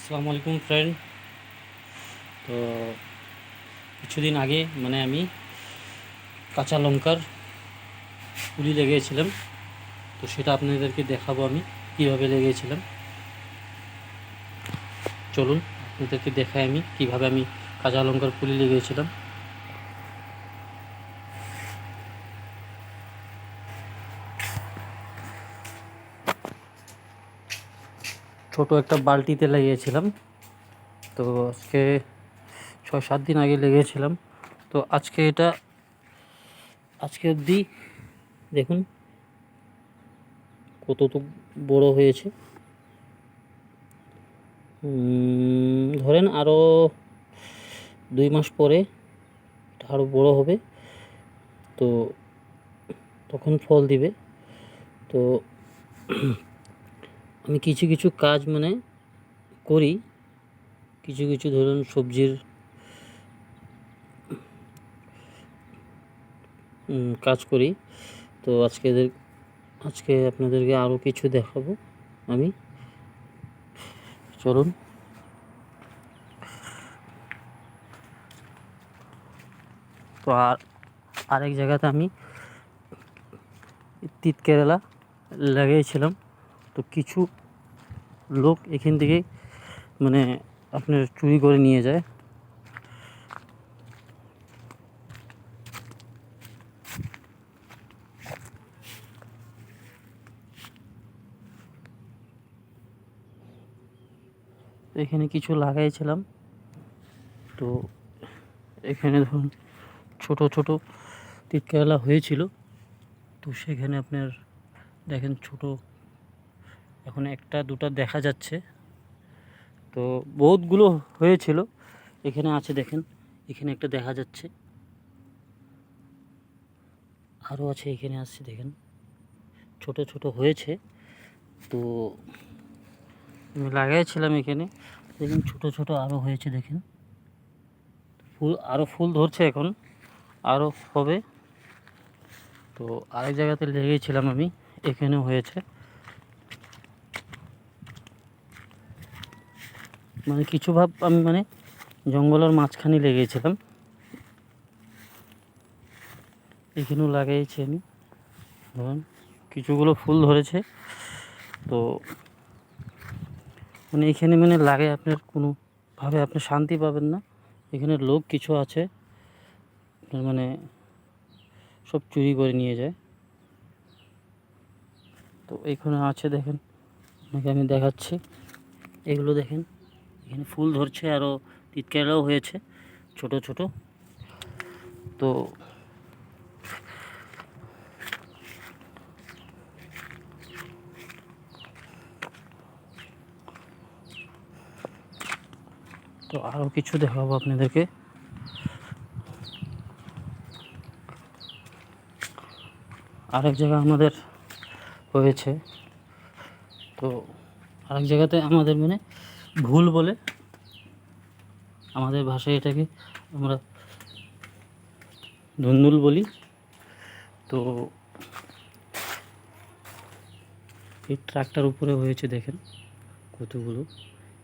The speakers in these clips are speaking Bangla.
আসসালামু আলাইকুম ফ্রেন্ড। তো কিছুদিন আগে আমি কাঁচা লঙ্কার পুলি লেগিয়েছিলাম। তো সেটা আপনাদেরকে দেখাবো আমি কীভাবে লেগিয়েছিলাম। চলুন আপনাদেরকে দেখাই আমি কীভাবে আমি কাঁচা লঙ্কার পুলি লেগিয়েছিলাম। ছোট একটা বালতিতে লাগিয়েছিলাম। তো আজকে 6-7 দিন আগে লেগেছিলাম। তো আজকে অবধি দেখুন কত তো বড় হয়েছে। ধরেন আরও 2 মাস পরে এটা আরও বড় হবে, তো তখন ফল দিবে। তো আমি কিছু কিছু কাজ করি, কিছু কিছু ধরুন সবজির কাজ করি। তো আজকে আপনাদেরকে আরও কিছু দেখাবো আমি। চলুন। তো আরেক জায়গাতে আমি তিত কেরালা লাগিয়েছিলাম। তো কিছু লোক এখান থেকে আপনার চুরি করে নিয়ে যায়। এখানে কিছু লাগাইছিলাম। তো এখানে ধরুন ছোট ছোট তিত কেরালা হয়েছিল। তো সেখানে আপনার দেখেন ছোট এখন একটা দুটা দেখা যাচ্ছে। তো বহুতগুলো হয়েছিল, এখানে আছে দেখেন, এখানে একটা দেখা যাচ্ছে, আরও আছে, এখানে আসছে দেখেন ছোট ছোট হয়েছে। তো আমি লাগাইছিলাম এখানে, দেখুন ছোট ছোট আরও হয়েছে, দেখেন ফুল ধরছে, এখন আরও হবে। তো আরেক জায়গাতে লেগেছিলাম আমি, এখানেও হয়েছে। কিছু ভাব আমি জঙ্গলের মাঝখানে লেগেছিলাম, এখানেও লাগিয়েছি আমি। ধরুন কিছুগুলো ফুল ধরেছে। তো এখানে লাগে আপনার কোনোভাবে আপনি শান্তি পাবেন না। এখানে লোক কিছু আছে সব চুরি করে নিয়ে যায়। তো এখানে আছে দেখেন, আপনাকে আমি দেখাচ্ছি, এগুলো দেখেন এখানে ফুল ধরছে, আরও তিত কেরালাও হয়েছে ছোট ছোট। তো তো আরও কিছু দেখাবো আপনাদেরকে। আরেক জায়গা আমাদের হয়েছে। তো আরেক জায়গাতে আমাদের ভুল বলে, আমাদের ভাষায় এটাকে আমরা ধুন্দুল বলি। তো এই ট্রাকটার উপরে হয়েছে দেখেন কতগুলো,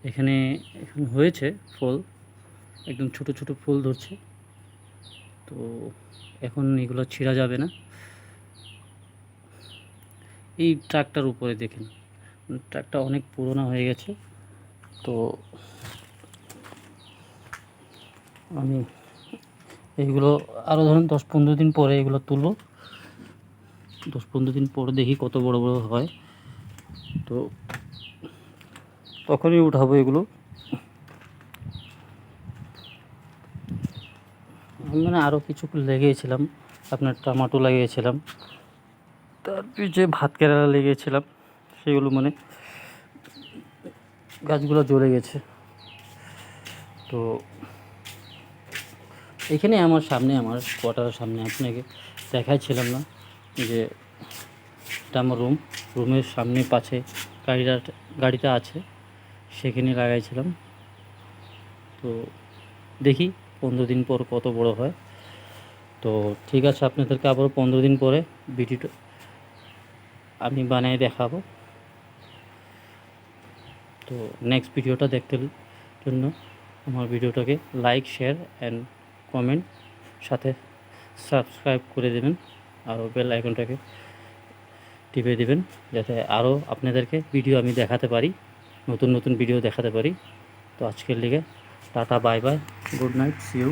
এখানে এখন হয়েছে ফল, একদম ছোট ছোট ফুল ধরছে। তো এখন এগুলো ছিঁড়া যাবে না। এই ট্রাকটার উপরে দেখেন, ট্রাকটা অনেক পুরোনো হয়ে গেছে। তো আমি এইগুলো আরও ধরুন 10-15 দিন পরে এগুলো তুলব। 10-15 দিন পরে দেখি কত বড় বড় হয়, তো তখনই উঠাবো এগুলো। আরও কিছু লেগিয়েছিলাম, আপনার টমেটো লাগিয়েছিলাম, তার পিছনে ভাত কেরালা লেগেছিলাম, সেগুলো গাছগুলো জ্বলে গেছে। তো এখানে আমার কোয়ার্টারের সামনে আপনাকে দেখাইছিলাম না যে এটা আমার রুমের সামনে পাশে গাড়িটা আছে, সেখানে লাগাইছিলাম। তো দেখি 15 দিন পর কত বড় হয়। তো ঠিক আছে, আপনাদেরকে আবারও 15 দিন পরে ভিডিওটা আমি বানিয়ে দেখাবো। তো নেক্সট ভিডিওটা দেখতে জন্য আমার ভিডিওটাকে লাইক, শেয়ার অ্যান্ড কমেন্ট, সাথে সাবস্ক্রাইব করে দেবেন, আরও বেল আইকনটাকে টিপে দেবেন, যাতে আরও আপনাদেরকে ভিডিও আমি দেখাতে পারি, নতুন নতুন ভিডিও দেখাতে পারি। তো আজকের লিগে tata, bye bye, good night, see you.